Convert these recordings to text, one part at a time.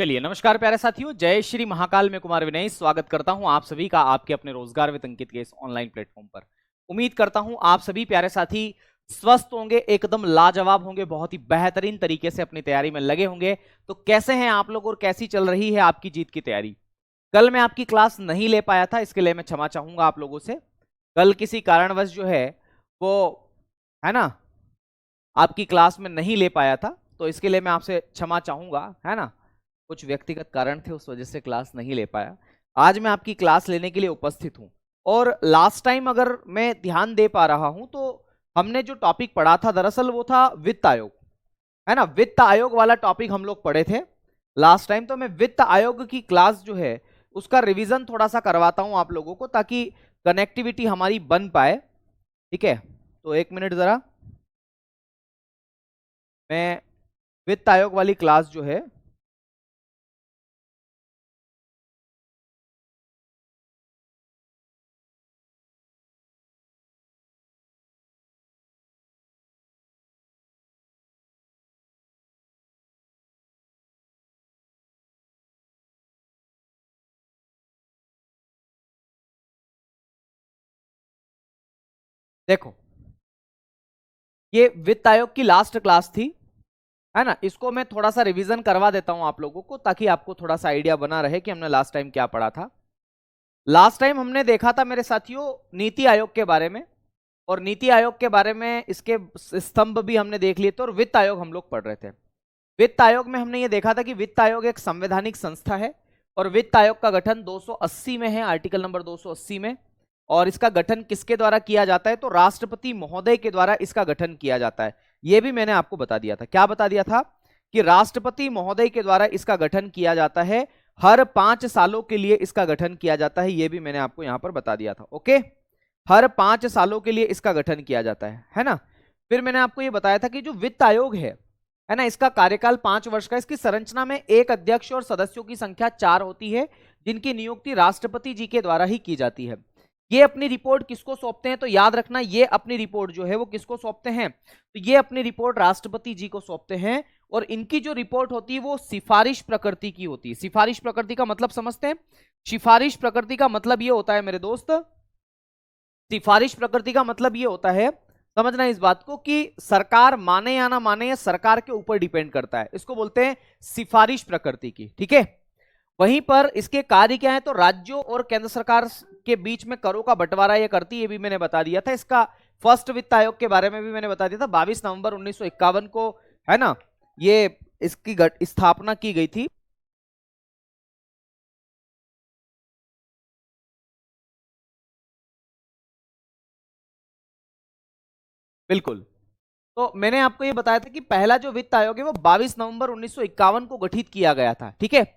चलिए, नमस्कार प्यारे साथियों, जय श्री महाकाल में कुमार विनय स्वागत करता हूं आप सभी का आपके अपने रोजगार विद अंकित के इस ऑनलाइन प्लेटफॉर्म पर। उम्मीद करता हूं आप सभी प्यारे साथी स्वस्थ होंगे, एकदम लाजवाब होंगे, बहुत ही बेहतरीन तरीके से अपनी तैयारी में लगे होंगे। तो कैसे हैं आप लोग और कैसी चल रही है आपकी जीत की तैयारी? कल मैं आपकी क्लास नहीं ले पाया था, इसके लिए मैं क्षमा चाहूंगा आप लोगों से। कल किसी कारणवश जो है वो है ना आपकी क्लास में नहीं ले पाया था, तो इसके लिए मैं आपसे क्षमा चाहूंगा, है ना। कुछ व्यक्तिगत कारण थे, उस वजह से क्लास नहीं ले पाया। आज मैं आपकी क्लास लेने के लिए उपस्थित हूं। और लास्ट टाइम अगर मैं ध्यान दे पा रहा हूं तो हमने जो टॉपिक पढ़ा था दरअसल वो था वित्त आयोग, है ना। वित्त आयोग वाला टॉपिक हम लोग पढ़े थे लास्ट टाइम। तो मैं वित्त आयोग की क्लास जो है उसका रिवीजन थोड़ा सा करवाता हूं आप लोगों को, ताकि कनेक्टिविटी हमारी बन पाए। ठीक है, तो एक मिनट जरा, मैं वित्त आयोग वाली क्लास जो है देखो, ये वित्त आयोग की लास्ट क्लास थी, है ना। इसको मैं थोड़ा सा रिवीजन करवा देता हूं आप लोगों को, ताकि आपको थोड़ा सा आइडिया बना रहे कि हमने लास्ट टाइम क्या पढ़ा था। लास्ट टाइम हमने देखा था मेरे साथियों नीति आयोग के बारे में, और नीति आयोग के बारे में इसके स्तंभ भी हमने देख लिए थे, और वित्त आयोग हम लोग पढ़ रहे थे। वित्त आयोग में हमने ये देखा था कि वित्त आयोग एक संवैधानिक संस्था है, और वित्त आयोग का गठन 280 में है, आर्टिकल नंबर 280 में। और इसका गठन किसके द्वारा किया जाता है? तो राष्ट्रपति महोदय के द्वारा इसका गठन किया जाता है। यह भी मैंने आपको बता दिया था। क्या बता दिया था? कि राष्ट्रपति महोदय के द्वारा इसका गठन किया जाता है, हर 5 सालों के लिए इसका गठन किया जाता है। यह भी मैंने आपको यहां पर बता दिया था। ओके, हर 5 सालों के लिए इसका गठन किया जाता है ना। फिर मैंने आपको यह बताया था कि जो वित्त आयोग है ना, इसका कार्यकाल 5 वर्ष का। इसकी संरचना में एक अध्यक्ष और सदस्यों की संख्या 4 होती है, जिनकी नियुक्ति राष्ट्रपति जी के द्वारा ही की जाती है। ये अपनी रिपोर्ट किसको सौंपते हैं? तो याद रखना, ये अपनी रिपोर्ट जो है वो किसको सौंपते हैं? तो ये अपनी रिपोर्ट राष्ट्रपति जी को सौंपते हैं। और इनकी जो रिपोर्ट होती है वो सिफारिश प्रकृति की होती है। सिफारिश प्रकृति का मतलब समझते हैं? सिफारिश प्रकृति का मतलब ये होता है मेरे दोस्त, सिफारिश प्रकृति का मतलब ये होता है, समझना इस बात को, कि सरकार माने या ना माने, ये सरकार के ऊपर डिपेंड करता है। इसको बोलते हैं सिफारिश प्रकृति की। ठीक है, वहीं पर इसके कार्य क्या है? तो राज्यों और केंद्र सरकार के बीच में करों का बंटवारा ये करती है, ये भी मैंने बता दिया था। इसका फर्स्ट वित्त आयोग के बारे में भी मैंने बता दिया था, 22 नवंबर 1951 को, है ना, ये इसकी स्थापना की गई थी। बिल्कुल, तो मैंने आपको ये बताया था कि पहला जो वित्त आयोग है वो 22 नवंबर 1951 को गठित किया गया था। ठीक है,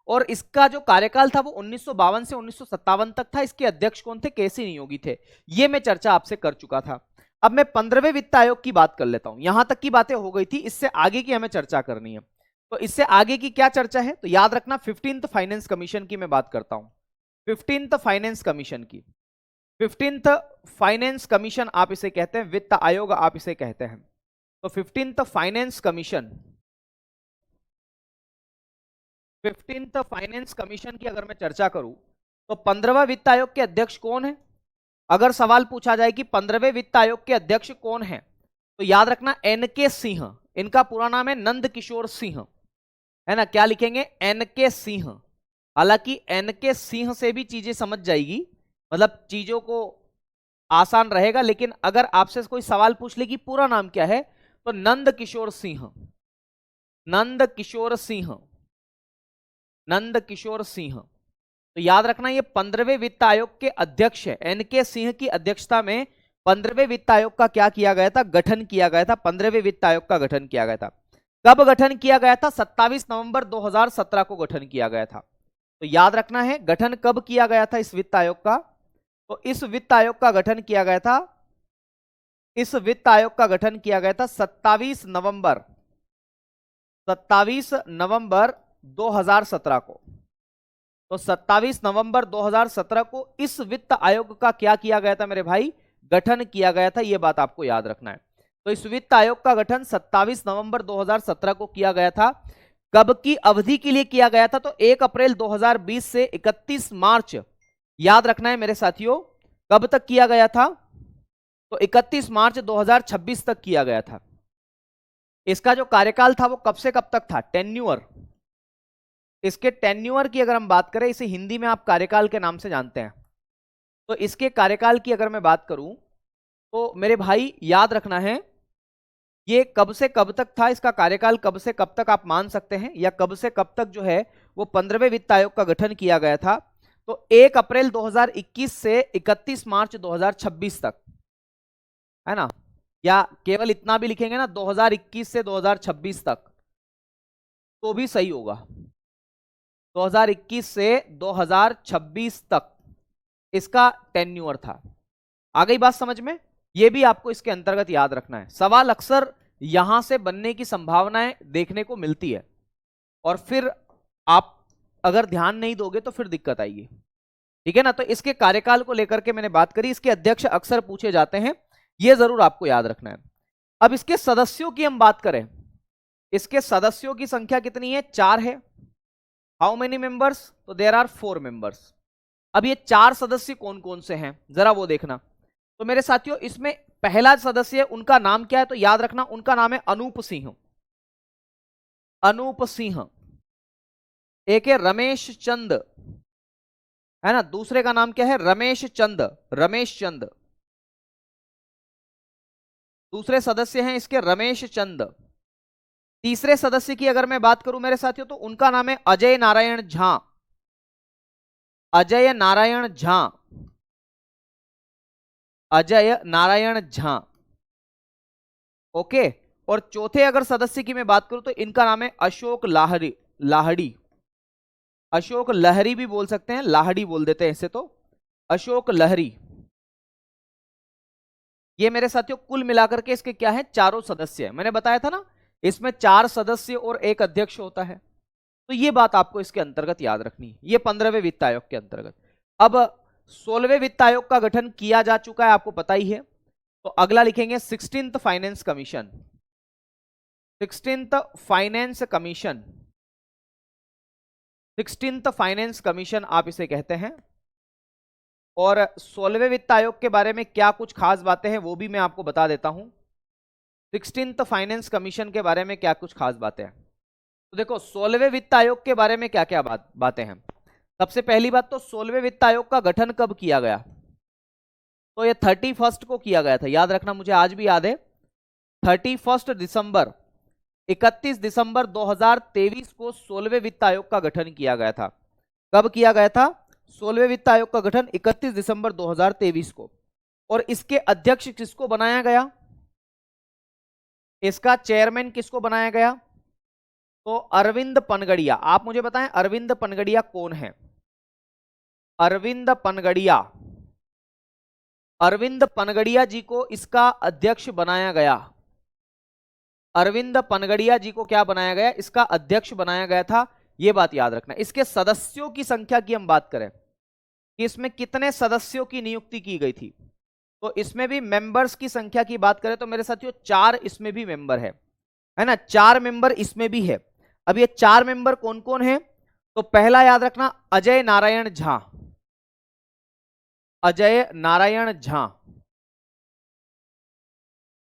और इसका जो कार्यकाल था वो 1952 से 1957 तक था। इसके अध्यक्ष कौन थे? केसी नियोगी थे। ये मैं चर्चा आपसे कर चुका था। अब मैं 15वें वित्त आयोग की बात कर लेता हूं। यहां तक की बातें हो गई थी, इससे आगे की हमें चर्चा करनी है। तो इससे आगे की क्या चर्चा है? तो याद रखना, 15th फाइनेंस कमीशन की मैं बात करता हूं। 15th फाइनेंस कमीशन की, 15th फाइनेंस कमीशन आप इसे कहते हैं, वित्त आयोग आप इसे कहते हैं। तो 15th finance commission, 15th finance commission की अगर मैं चर्चा करूं तो 15वां वित्त आयोग के अध्यक्ष कौन है? अगर सवाल पूछा जाए कि 15वें वित्त आयोग के अध्यक्ष कौन है, तो याद रखना एन के सिंह। इनका पूरा नाम है नंद किशोर सिंह, है ना। क्या लिखेंगे? एन के सिंह। हालांकि एन के सिंह से भी चीजें समझ जाएगी, मतलब चीजों को आसान रहेगा। लेकिन अगर आपसे कोई सवाल पूछ ले कि पूरा नाम क्या है, तो नंद किशोर सिंह, नंद किशोर सिंह, नंद किशोर सिंह। तो याद रखना, ये 15वें वित्त आयोग के अध्यक्ष है। एन के सिंह की अध्यक्षता में 15वें वित्त आयोग का क्या किया गया था? गठन किया गया था। 15वें वित्त आयोग का गठन किया गया था। कब गठन किया गया था? 27 नवंबर 2017 को गठन किया गया था। तो याद रखना है, गठन कब किया गया था इस वित्त आयोग का? तो इस वित्त आयोग का गठन किया गया था, इस वित्त आयोग का गठन किया गया था 27 नवंबर 2017 को। तो 27 नवंबर 2017 को इस वित्त आयोग का क्या किया गया था मेरे भाई? गठन किया गया था। यह बात आपको याद रखना है। तो इस वित्त आयोग का गठन 27 नवंबर 2017 को किया गया था। कब की अवधि के लिए किया गया था? तो 1 अप्रैल 2020 से 31 मार्च, याद रखना है मेरे साथियों, कब तक किया गया था? तो 31 मार्च 2026 तक किया गया था। इसका जो कार्यकाल था वो कब से कब तक था? टेन्यूअर। इसके टेन्यूअर की अगर हम बात करें, इसे हिंदी में आप कार्यकाल के नाम से जानते हैं, तो इसके कार्यकाल की अगर मैं बात करूं तो मेरे भाई याद रखना है, ये कब से कब तक था, इसका कार्यकाल कब से कब तक आप मान सकते हैं, या कब से कब तक जो है वो 15वें वित्त आयोग का गठन किया गया था? तो 1 अप्रैल 2021 से 31 मार्च 2026 तक, है ना? या केवल इतना भी लिखेंगे ना, 2021 से 2026 तक, तो भी सही होगा। 2021 से 2026 तक इसका टेन्यूअर था। आ गई बात समझ में? यह भी आपको इसके अंतर्गत याद रखना है। सवाल अक्सर यहां से बनने की संभावनाएं देखने को मिलती है, और फिर आप अगर ध्यान नहीं दोगे तो फिर दिक्कत आएगी, ठीक है ना? तो इसके कार्यकाल को लेकर के मैंने बात करी, इसके अध्यक्ष अक्सर पूछे जाते हैं, यह जरूर आपको याद रखना है। अब इसके सदस्यों की हम बात करें, इसके सदस्यों की संख्या कितनी है? 4 है। How many members? तो देयर आर 4 मेंबर्स। अब ये 4 सदस्य कौन कौन से हैं, जरा वो देखना। तो मेरे साथियों, इसमें पहला सदस्य, उनका नाम क्या है? तो याद रखना, उनका नाम है अनूप सिंह। अनूप सिंह। एक है रमेश चंद, है ना? दूसरे का नाम क्या है? रमेश चंद। रमेश चंद दूसरे सदस्य हैं इसके, रमेश चंद। तीसरे सदस्य की अगर मैं बात करूं मेरे साथियों, तो उनका नाम है अजय नारायण झा। अजय नारायण झा। अजय नारायण झा। ओके। और चौथे अगर सदस्य की मैं बात करूं तो इनका नाम है अशोक लाहड़ी। लाहड़ी, अशोक लहरी भी बोल सकते हैं, लाहड़ी बोल देते हैं इसे, तो अशोक लहरी। ये मेरे साथियों कुल मिलाकर के इसके क्या है? चारों सदस्य है। मैंने बताया था ना, इसमें 4 सदस्य और 1 अध्यक्ष होता है। तो ये बात आपको इसके अंतर्गत याद रखनी है, ये 15वें वित्त आयोग के अंतर्गत। अब 16वें वित्त आयोग का गठन किया जा चुका है, आपको पता ही है। तो अगला लिखेंगे 16th finance commission. 16th finance commission. 16th finance commission आप इसे कहते हैं। और 16वें वित्त आयोग के बारे में क्या कुछ खास बातें हैं वो भी मैं आपको बता देता हूं। 16th फाइनेंस कमीशन के बारे में क्या कुछ खास बातें हैं, तो देखो 16वें वित्त आयोग के बारे में क्या क्या बातें हैं। सबसे पहली बात, तो 16वें वित्त आयोग का गठन कब किया गया? तो ये 31 को किया गया था, याद रखना, मुझे आज भी याद है। 31 दिसंबर, 31 दिसंबर 2023 को 16वें वित्त आयोग का गठन किया गया था। कब किया गया था? 16वें वित्त आयोग का गठन 31 दिसंबर 2023 को। और इसके अध्यक्ष किसको बनाया गया? इसका चेयरमैन किसको बनाया गया? तो अरविंद पनगड़िया। आप मुझे बताएं, अरविंद पनगड़िया कौन है? अरविंद पनगड़िया। अरविंद पनगड़िया जी को इसका अध्यक्ष बनाया गया। अरविंद पनगड़िया जी को क्या बनाया गया? इसका अध्यक्ष बनाया गया था। यह बात याद रखना। इसके सदस्यों की संख्या की हम बात करें कि इसमें कितने सदस्यों की नियुक्ति की गई थी, तो इसमें भी मेंबर्स की संख्या की बात करें तो मेरे साथियों 4 इसमें भी मेंबर है ना? 4 मेंबर इसमें भी है। अब ये 4 मेंबर कौन कौन है? तो पहला याद रखना, अजय नारायण झा। अजय नारायण झा।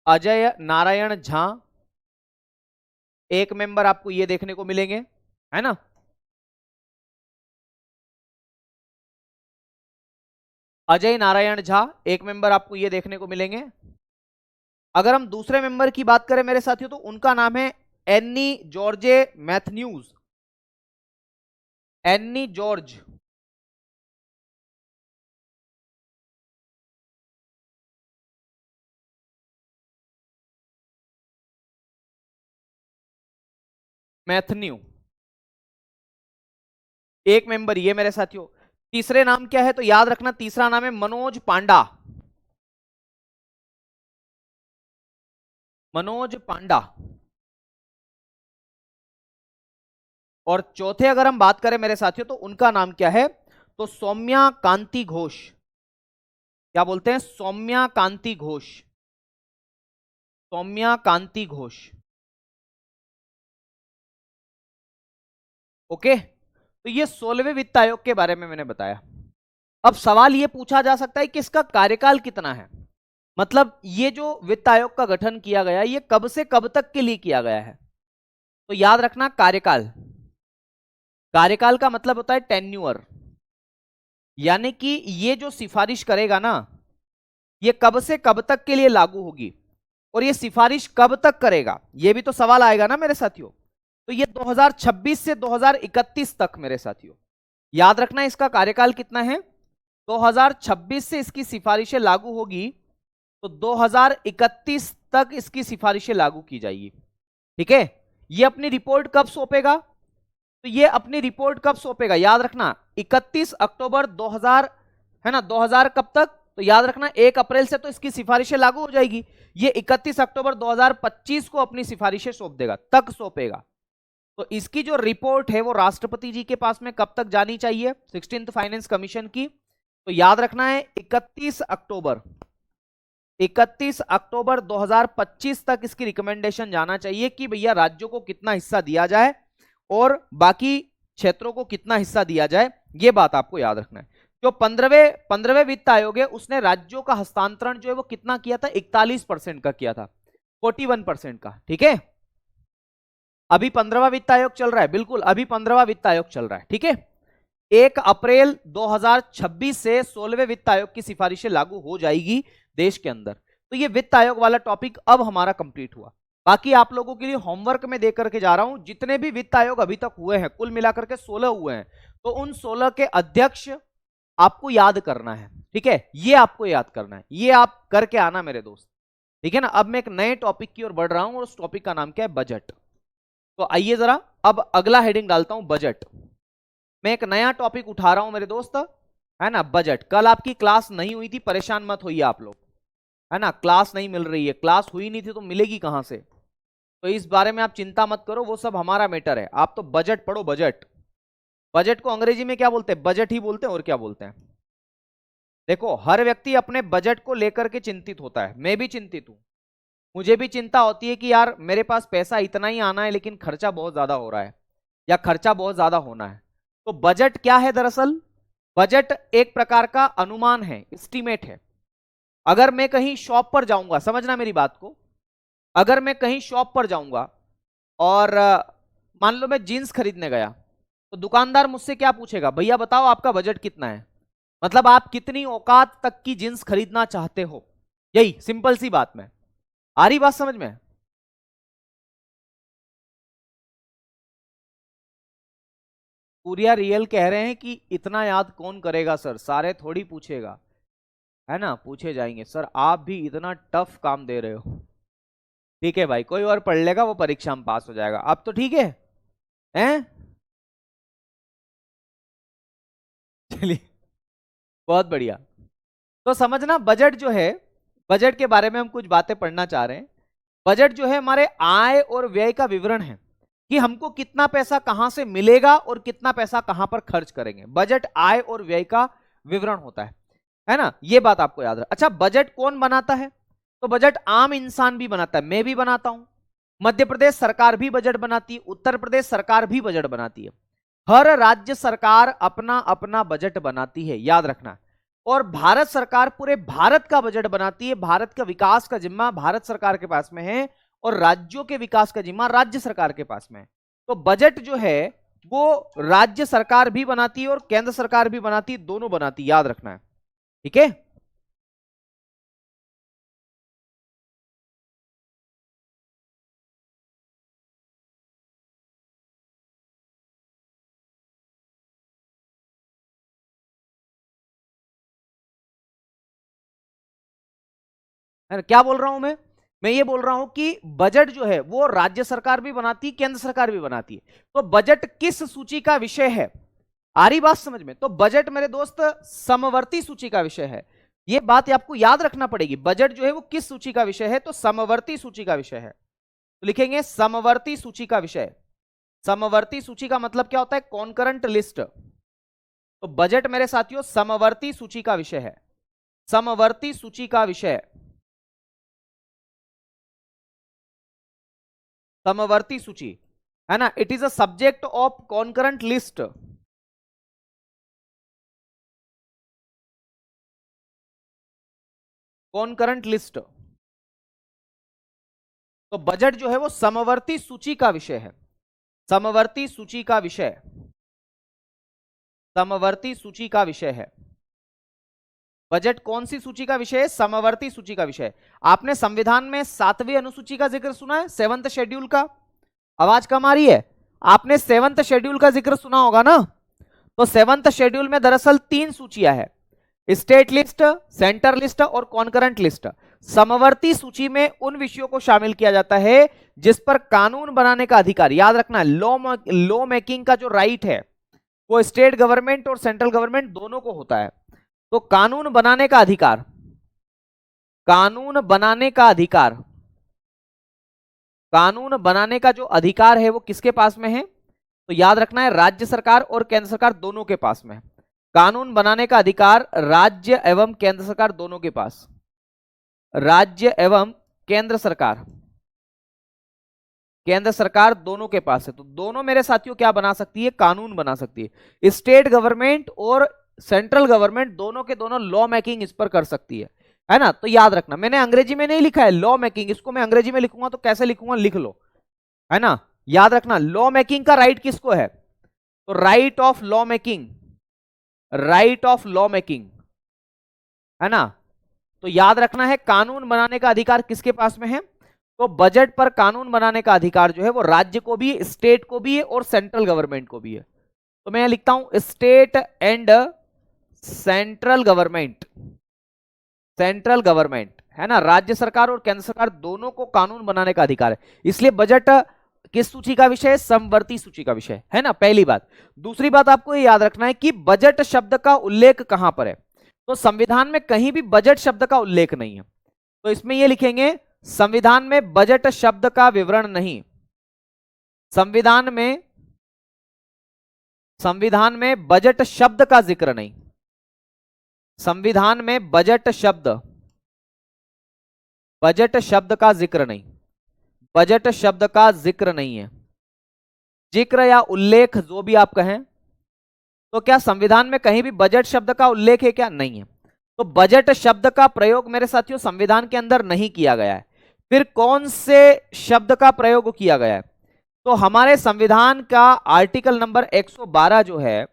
अजय नारायण झा एक मेंबर आपको ये देखने को मिलेंगे, है ना? अजय नारायण झा एक मेंबर आपको ये देखने को मिलेंगे। अगर हम दूसरे मेंबर की बात करें मेरे साथियों, तो उनका नाम है एन्नी जॉर्जे मैथ्यूज। एन्नी जॉर्ज मैथन्यू, एक मेंबर ये मेरे साथियों। तीसरे नाम क्या है? तो याद रखना, तीसरा नाम है मनोज पांडा। मनोज पांडा। और चौथे अगर हम बात करें मेरे साथियों, तो उनका नाम क्या है? तो सौम्या कांति घोष। क्या बोलते हैं? सौम्या कांति घोष। सौम्या कांति घोष। ओके, तो ये 16वें वित्त आयोग के बारे में मैंने बताया। अब सवाल ये पूछा जा सकता है कि इसका कार्यकाल कितना है, मतलब ये जो वित्त आयोग का गठन किया गया ये कब से कब तक के लिए किया गया है। तो याद रखना कार्यकाल, कार्यकाल का मतलब होता है टेन्यूअर, यानी कि ये जो सिफारिश करेगा ना ये कब से कब तक के लिए लागू होगी और ये सिफारिश कब तक करेगा, ये भी तो सवाल आएगा ना मेरे साथियों। तो ये 2026 से 2031 तक मेरे साथियों, याद रखना इसका कार्यकाल कितना है। 2026 से इसकी सिफारिशें लागू होगी तो 2031 तक इसकी सिफारिशें लागू की जाएगी। ठीक है, ये अपनी रिपोर्ट कब सौंपेगा, तो ये अपनी रिपोर्ट कब सौंपेगा, याद रखना 31 अक्टूबर 2000, है ना, 2000 कब तक, तो याद रखना 1 अप्रैल से तो इसकी सिफारिशें लागू हो जाएगी, ये 31 अक्टूबर 2025 को अपनी सिफारिशें सौंप देगा, तक सौंपेगा। तो इसकी जो रिपोर्ट है वो राष्ट्रपति जी के पास में कब तक जानी चाहिए, 16th फाइनेंस कमीशन की, तो याद रखना है 31 अक्टूबर 2025 तक इसकी रिकमेंडेशन जाना चाहिए कि भैया राज्यों को कितना हिस्सा दिया जाए और बाकी क्षेत्रों को कितना हिस्सा दिया जाए, ये बात आपको याद रखना है। जो 15वें वित्त आयोग है उसने राज्यों का हस्तांतरण जो है वो कितना किया था, 41% का किया था, 41% का। ठीक है, अभी 15वां वित्त आयोग चल रहा है, बिल्कुल अभी 15वां वित्त आयोग चल रहा है। ठीक है, 1 अप्रैल 2026 से 16वें वित्त आयोग की सिफारिशें लागू हो जाएगी देश के अंदर। तो ये वित्त आयोग वाला टॉपिक अब हमारा कंप्लीट हुआ। बाकी आप लोगों के लिए होमवर्क में दे करके जा रहा हूं, जितने भी वित्त आयोग अभी तक हुए हैं कुल मिलाकर के 16 हुए हैं, तो उन 16 के अध्यक्ष आपको याद करना है। ठीक है, ये आपको याद करना है, ये आप करके आना मेरे दोस्त। ठीक है ना, अब मैं एक नए टॉपिक की ओर बढ़ रहा हूं और उस टॉपिक का नाम क्या है, बजट। तो आइए जरा अब अगला हेडिंग डालता हूं, बजट। मैं एक नया टॉपिक उठा रहा हूं मेरे दोस्त, है ना, बजट। कल आपकी क्लास नहीं हुई थी, परेशान मत होइए आप लोग, है ना, क्लास नहीं मिल रही है, क्लास हुई नहीं थी तो मिलेगी कहां से, तो इस बारे में आप चिंता मत करो, वो सब हमारा मैटर है। आप तो बजट पढ़ो, बजट। बजट को अंग्रेजी में क्या बोलते हैं, बजट ही बोलते हैं, और क्या बोलते हैं। देखो हर व्यक्ति अपने बजट को लेकर के चिंतित होता है, मैं भी चिंतित हूं, मुझे भी चिंता होती है कि यार मेरे पास पैसा इतना ही आना है लेकिन खर्चा बहुत ज्यादा हो रहा है या खर्चा बहुत ज्यादा होना है। तो बजट क्या है, दरअसल बजट एक प्रकार का अनुमान है, एस्टीमेट है। अगर मैं कहीं शॉप पर जाऊंगा, समझना मेरी बात को, अगर मैं कहीं शॉप पर जाऊंगा और मान लो मैं जीन्स खरीदने गया, तो दुकानदार मुझसे क्या पूछेगा, भैया बताओ आपका बजट कितना है, मतलब आप कितनी औकात तक की जींस खरीदना चाहते हो, यही सिंपल सी बात में। आ रही बात समझ में। पूरिया रियल कह रहे हैं कि इतना याद कौन करेगा सर, सारे थोड़ी पूछेगा, है ना, पूछे जाएंगे सर, आप भी इतना टफ काम दे रहे हो। ठीक है भाई, कोई और पढ़ लेगा वो परीक्षा में पास हो जाएगा, अब तो ठीक है, हैं। चलिए बहुत बढ़िया। तो समझना बजट जो है, बजट के बारे में हम कुछ बातें पढ़ना चाह रहे हैं। बजट जो है हमारे आय और व्यय का विवरण है कि हमको कितना पैसा कहां से मिलेगा और कितना पैसा कहां पर खर्च करेंगे। बजट आय और व्यय का विवरण होता है ना, ये बात आपको याद रख। अच्छा, बजट कौन बनाता है, तो बजट आम इंसान भी बनाता है, मैं भी बनाता हूं, मध्य प्रदेश सरकार भी बजट बनाती है, उत्तर प्रदेश सरकार भी बजट बनाती है, हर राज्य सरकार अपना अपना बजट बनाती है, याद रखना। और भारत सरकार पूरे भारत का बजट बनाती है, भारत का विकास का जिम्मा भारत सरकार के पास में है और राज्यों के विकास का जिम्मा राज्य सरकार के पास में है। तो बजट जो है वो राज्य सरकार भी बनाती है और केंद्र सरकार भी बनाती है, दोनों बनाती है, याद रखना है। ठीक है, है ना, क्या बोल रहा हूं मैं ये बोल रहा हूं कि बजट जो है वो राज्य सरकार भी बनाती है, केंद्र सरकार भी बनाती है। तो बजट किस सूची का विषय है, आ रही बात समझ में। तो बजट मेरे दोस्त समवर्ती सूची का विषय है, ये बात आपको याद रखना पड़ेगी। बजट जो है वो किस सूची का विषय है, तो समवर्ती सूची का विषय है। तो लिखेंगे समवर्ती सूची का विषय। समवर्ती सूची का मतलब क्या होता है, कॉन्करेंट लिस्ट। तो बजट मेरे साथियों समवर्ती सूची का विषय है, समवर्ती सूची का विषय, समवर्ती सूची, है ना, it is a subject of concurrent list. Concurrent list. तो बजट जो है वो समवर्ती सूची का विषय है। समवर्ती सूची का विषय, समवर्ती सूची का विषय है। बजट कौन सी सूची का विषय है? समवर्ती सूची का विषय। आपने संविधान में 7वीं अनुसूची का जिक्र सुना है, 7th शेड्यूल का? आवाज कम आ रही है। आपने 7th शेड्यूल का जिक्र सुना होगा ना। तो 7th शेड्यूल में दरअसल 3 सूचियां है, स्टेट लिस्ट, सेंटर लिस्ट और कॉन्करेंट लिस्ट। समवर्ती सूची में उन विषयों को शामिल किया जाता है जिस पर कानून बनाने का अधिकार, याद रखना, लॉ मेकिंग का जो राइट है वो स्टेट गवर्नमेंट और सेंट्रल गवर्नमेंट दोनों को होता है। तो कानून बनाने का अधिकार, कानून बनाने का अधिकार, कानून बनाने का जो अधिकार है वो किसके पास में है? तो याद रखना है, राज्य सरकार और केंद्र सरकार दोनों के पास में है। कानून बनाने का अधिकार राज्य एवं केंद्र सरकार दोनों के पास, राज्य एवं केंद्र सरकार, केंद्र सरकार दोनों के पास है। तो दोनों मेरे साथियों क्या बना सकती है? कानून बना सकती है। स्टेट गवर्नमेंट और सेंट्रल गवर्नमेंट दोनों के दोनों लॉ मेकिंग इस पर कर सकती है ना। तो याद रखना, मैंने अंग्रेजी में नहीं लिखा है लॉ मेकिंग, इसको मैं अंग्रेजी में लिखूंगा तो कैसे लिखूंगा, लिख लो, है ना। याद रखना, लॉ मेकिंग का राइट किसको है? तो right of law making, right of law making, है ना। तो याद रखना है, कानून बनाने का अधिकार किसके पास में है? तो बजट पर कानून बनाने का अधिकार जो है वो राज्य को भी है, स्टेट को भी है और सेंट्रल गवर्नमेंट को भी है। तो मैं यहां लिखता हूं state and central government, central government, है ना। राज्य सरकार और केंद्र सरकार दोनों को कानून बनाने का अधिकार है। इसलिए बजट किस सूची का विषय है? समवर्ती सूची का विषय है ना, पहली बात। दूसरी बात आपको ये याद रखना है कि बजट शब्द का उल्लेख कहां पर है। तो संविधान में कहीं भी बजट शब्द का उल्लेख नहीं है। तो इसमें ये लिखेंगे, संविधान में बजट शब्द का विवरण नहीं। संविधान में, संविधान में बजट शब्द का जिक्र नहीं। संविधान में बजट शब्द, बजट शब्द का जिक्र नहीं, बजट शब्द का जिक्र नहीं है। जिक्र या उल्लेख जो भी आप कहें, तो क्या संविधान में कहीं भी बजट शब्द का उल्लेख है क्या? नहीं है। तो बजट शब्द का प्रयोग मेरे साथियों संविधान के अंदर नहीं किया गया है। फिर कौन से शब्द का प्रयोग किया गया है? तो हमारे संविधान का आर्टिकल नंबर 112 जो है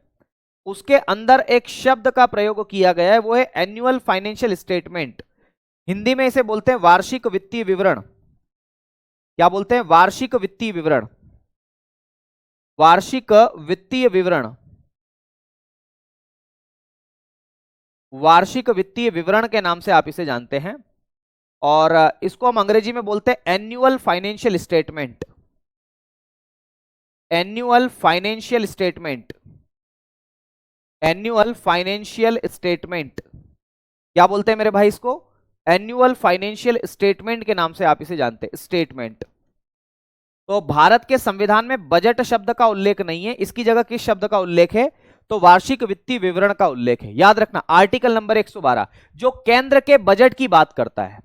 उसके अंदर एक शब्द का प्रयोग किया गया है, वो है एनुअल फाइनेंशियल स्टेटमेंट। हिंदी में इसे बोलते हैं वार्षिक वित्तीय विवरण। क्या बोलते हैं? वार्षिक वित्तीय विवरण, वार्षिक वित्तीय विवरण, वार्षिक वित्तीय विवरण के नाम से आप इसे जानते हैं। और इसको हम अंग्रेजी में बोलते हैं annual financial statement, annual financial statement, annual financial statement. क्या बोलते हैं मेरे भाई इसको? एनुअल फाइनेंशियल स्टेटमेंट के नाम से आप इसे जानते हैं, स्टेटमेंट। तो भारत के संविधान में बजट शब्द का उल्लेख नहीं है, इसकी जगह किस शब्द का उल्लेख है? तो वार्षिक वित्तीय विवरण का उल्लेख है। याद रखना, आर्टिकल नंबर 112 जो केंद्र के बजट की बात करता है।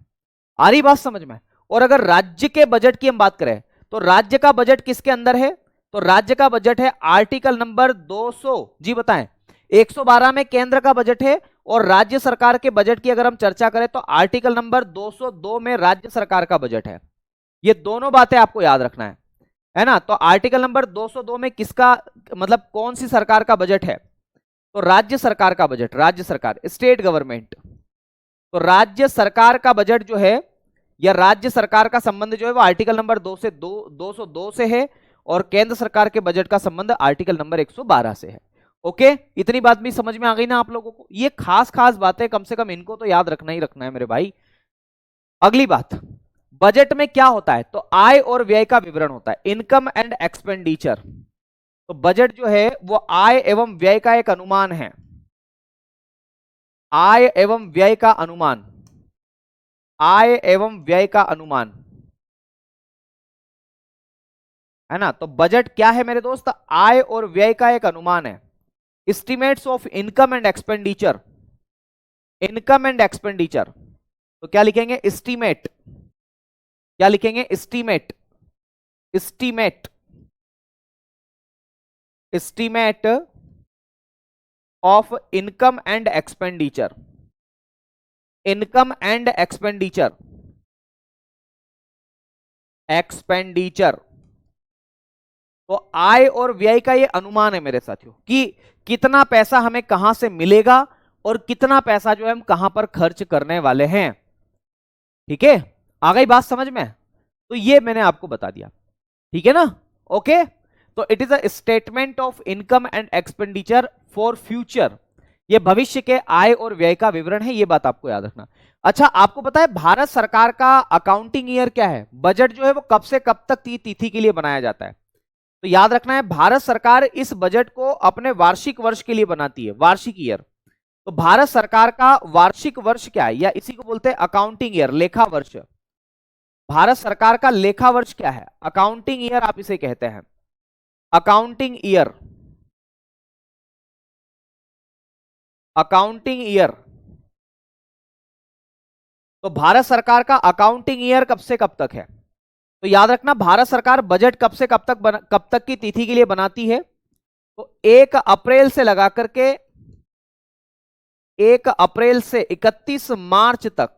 आ रही बात समझ में? और अगर राज्य के बजट की हम बात करें तो राज्य का बजट किसके अंदर है? तो राज्य का बजट है आर्टिकल नंबर 200। जी बताएं। 112 में केंद्र का बजट है और राज्य सरकार के बजट की अगर हम चर्चा करें तो आर्टिकल नंबर 202 में राज्य सरकार का बजट है। ये दोनों बातें आपको याद रखना है ना। तो आर्टिकल नंबर 202 में किसका, मतलब कौन सी सरकार का बजट है? तो राज्य सरकार का बजट, राज्य सरकार, स्टेट गवर्नमेंट। तो राज्य सरकार का बजट जो है या राज्य सरकार का संबंध जो है वो आर्टिकल नंबर 202 से है और केंद्र सरकार के बजट का संबंध आर्टिकल नंबर 112 से है। ओके, इतनी बात भी समझ में आ गई ना आप लोगों को? ये खास खास बातें, कम से कम इनको तो याद रखना ही रखना है मेरे भाई। अगली बात, बजट में क्या होता है? तो आय और व्यय का विवरण होता है, इनकम एंड एक्सपेंडिचर। तो बजट जो है वो आय एवं व्यय का एक अनुमान है, आय एवं व्यय का अनुमान, आय एवं व्यय का अनुमान, है ना। तो बजट क्या है मेरे दोस्त? आय और व्यय का एक अनुमान है। Estimates of income and expenditure, income and expenditure. तो क्या लिखेंगे? एस्टीमेट। क्या लिखेंगे? Estimate, estimate. Estimate of income and expenditure, income and expenditure, expenditure. तो आय और व्यय का ये अनुमान है मेरे साथियों कि कितना पैसा हमें कहां से मिलेगा और कितना पैसा जो है हम कहां पर खर्च करने वाले हैं। ठीक है, आ गई बात समझ में? तो ये मैंने आपको बता दिया, ठीक है ना? ओके, तो it is a statement of income and expenditure for future, ये भविष्य के आय और व्यय का विवरण है, ये बात आपको याद रखना। अच्छा, आपको पता है भारत सरकार का अकाउंटिंग ईयर क्या है? बजट जो है वो कब से कब तक की तिथि के लिए बनाया जाता है? तो याद रखना है, भारत सरकार इस बजट को अपने वार्षिक वर्ष के लिए बनाती है, वार्षिक ईयर। तो भारत सरकार का वार्षिक वर्ष क्या है, या इसी को बोलते हैं अकाउंटिंग ईयर, लेखा वर्ष। भारत सरकार का लेखा वर्ष क्या है? अकाउंटिंग ईयर आप इसे कहते हैं, अकाउंटिंग ईयर, अकाउंटिंग ईयर। तो भारत सरकार का अकाउंटिंग ईयर कब से कब तक है? तो याद रखना, भारत सरकार बजट कब से कब तक की तिथि के लिए बनाती है? तो 1 अप्रैल से लगा करके 1 अप्रैल से 31 मार्च तक,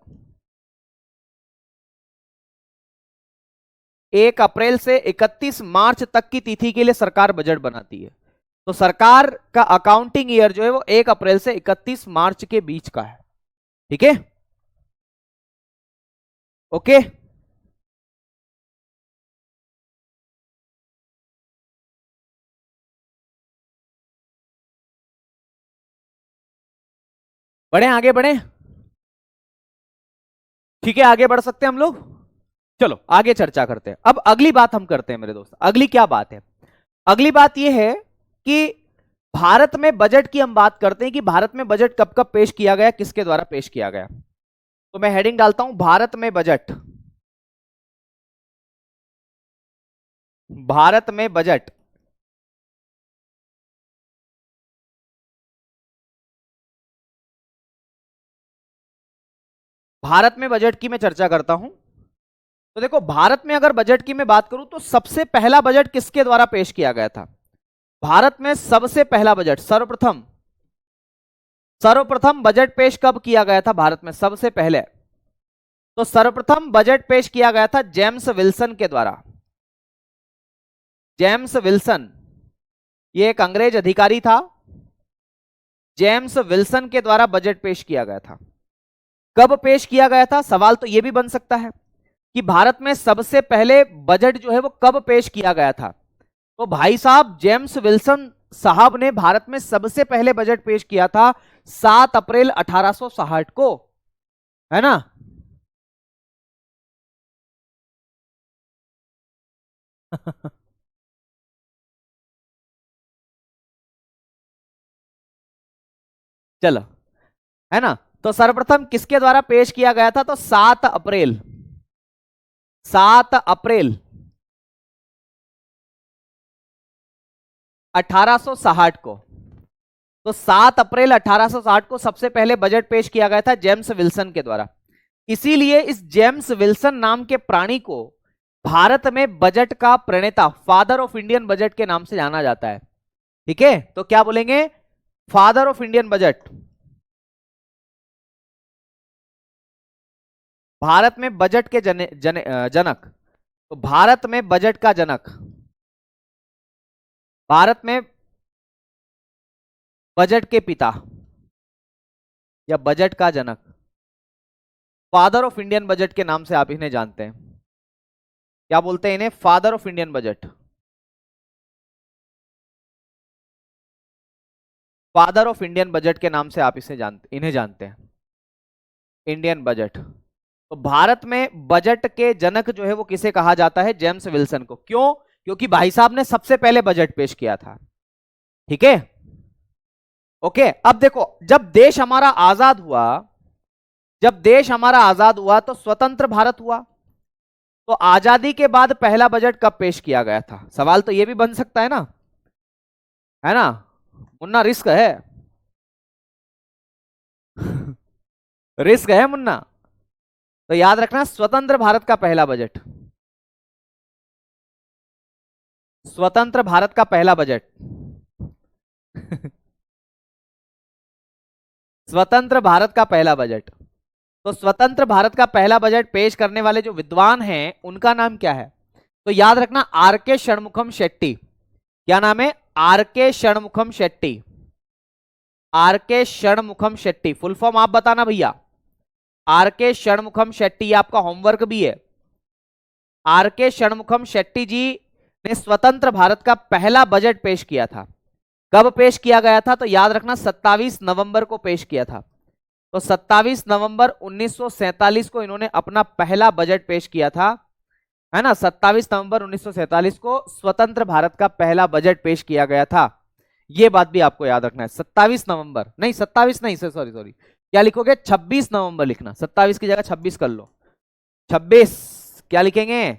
1 अप्रैल से 31 मार्च तक की तिथि के लिए सरकार बजट बनाती है। तो सरकार का अकाउंटिंग ईयर जो है वो 1 अप्रैल से 31 मार्च के बीच का है। ठीक है, ओके। बढ़े, आगे बढ़े? ठीक है, आगे बढ़ सकते हैं हम लोग। चलो आगे चर्चा करते हैं। अब अगली बात हम करते हैं मेरे दोस्त। अगली क्या बात है? अगली बात यह है कि भारत में बजट की हम बात करते हैं कि भारत में बजट कब कब पेश किया गया, किसके द्वारा पेश किया गया। तो मैं हेडिंग डालता हूं, भारत में बजट, भारत में बजट। भारत में बजट की मैं चर्चा करता हूं। तो देखो, भारत में अगर बजट की मैं बात करूं तो सबसे पहला बजट किसके द्वारा पेश किया गया था? भारत में सबसे पहला बजट, सर्वप्रथम सर्वप्रथम बजट पेश कब किया गया था भारत में सबसे पहले? तो सर्वप्रथम बजट पेश किया गया था जेम्स विल्सन के द्वारा। जेम्स विल्सन, ये एक अंग्रेज अधिकारी था। जेम्स विल्सन के द्वारा बजट पेश किया गया था। कब पेश किया गया था? सवाल तो यह भी बन सकता है कि भारत में सबसे पहले बजट जो है वो कब पेश किया गया था। तो भाई साहब, जेम्स विल्सन साहब ने भारत में सबसे पहले बजट पेश किया था 7 अप्रैल 1860 को, है ना? चलो, है ना? तो सर्वप्रथम किसके द्वारा पेश किया गया था? तो 7 अप्रैल, 7 अप्रैल 1860 को। तो 7 अप्रैल 1860 को सबसे पहले बजट पेश किया गया था जेम्स विल्सन के द्वारा। इसीलिए इस जेम्स विल्सन नाम के प्राणी को भारत में बजट का प्रणेता, फादर ऑफ इंडियन बजट के नाम से जाना जाता है। ठीक है, तो क्या बोलेंगे? Father of Indian budget. Bharat में बजट के जनक। तो भारत में बजट का जनक, भारत में बजट के पिता या बजट का जनक, फादर ऑफ इंडियन बजट के नाम से आप इन्हें जानते हैं। क्या बोलते हैं इन्हें? Father of Indian budget. Father of Indian budget के नाम से आप इन्हें जानते हैं, इंडियन बजट। तो भारत में बजट के जनक जो है वो किसे कहा जाता है? जेम्स विल्सन को। क्यों? क्योंकि भाई साहब ने सबसे पहले बजट पेश किया था। ठीक है, ओके। अब देखो, जब देश हमारा आजाद हुआ, जब देश हमारा आजाद हुआ तो स्वतंत्र भारत हुआ। तो आजादी के बाद पहला बजट कब पेश किया गया था? सवाल तो यह भी बन सकता है ना, है ना? मुन्ना, रिस्क है। रिस्क है मुन्ना। तो याद रखना, स्वतंत्र भारत का पहला बजट, स्वतंत्र भारत का पहला बजट स्वतंत्र भारत का पहला बजट। तो स्वतंत्र भारत का पहला बजट पेश करने वाले जो विद्वान हैं उनका नाम क्या है? तो याद रखना, आर के षणमुखम शेट्टी। क्या नाम है? आर के षणमुखम शेट्टी। आर के षणमुखम शेट्टी, फुल फॉर्म आप बताना भैया। आर के षणमुखम शेट्टी, आपका होमवर्क भी है। आर के षणमुखम शेट्टी जी ने स्वतंत्र भारत का पहला बजट पेश किया था। कब पेश किया गया था? तो याद रखना 27 नवंबर को पेश किया था। तो 27 नवंबर 1947 को इन्होंने अपना पहला बजट पेश किया था, है ना। 27 नवंबर 1947 को स्वतंत्र भारत का पहला बजट पेश किया गया था। यह बात भी आपको याद रखना है। 27 नवंबर नहीं, 27 नहीं, सॉरी सॉरी, क्या लिखोगे? 26 नवंबर लिखना, 27 की जगह 26 कर लो। 26 क्या लिखेंगे?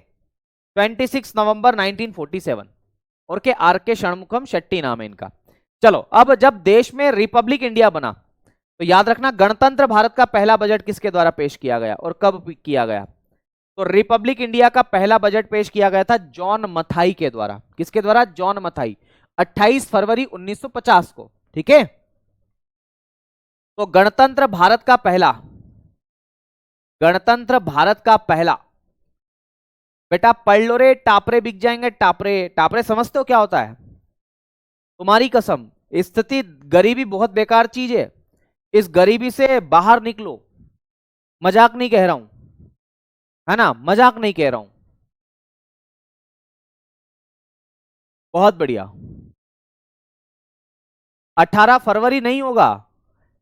26 नवंबर 1947। और के आर के षणमुखम शेट्टी नाम है इनका। चलो, अब जब देश में रिपब्लिक इंडिया बना तो याद रखना, गणतंत्र भारत का पहला बजट किसके द्वारा पेश किया गया और कब किया गया? तो रिपब्लिक इंडिया का पहला बजट पेश किया गया था जॉन मथाई के द्वारा। किसके द्वारा? जॉन मथाई, 28 फरवरी 1950 को। ठीक है। तो गणतंत्र भारत का पहला, गणतंत्र भारत का पहला, बेटा पढ़ लो रे, टापरे बिक जाएंगे। टापरे, टापरे समझते हो क्या होता है? तुम्हारी कसम, स्थिति गरीबी बहुत बेकार चीज है। इस गरीबी से बाहर निकलो। मजाक नहीं कह रहा हूं, है ना, मजाक नहीं कह रहा हूं। बहुत बढ़िया। 18 फरवरी नहीं होगा,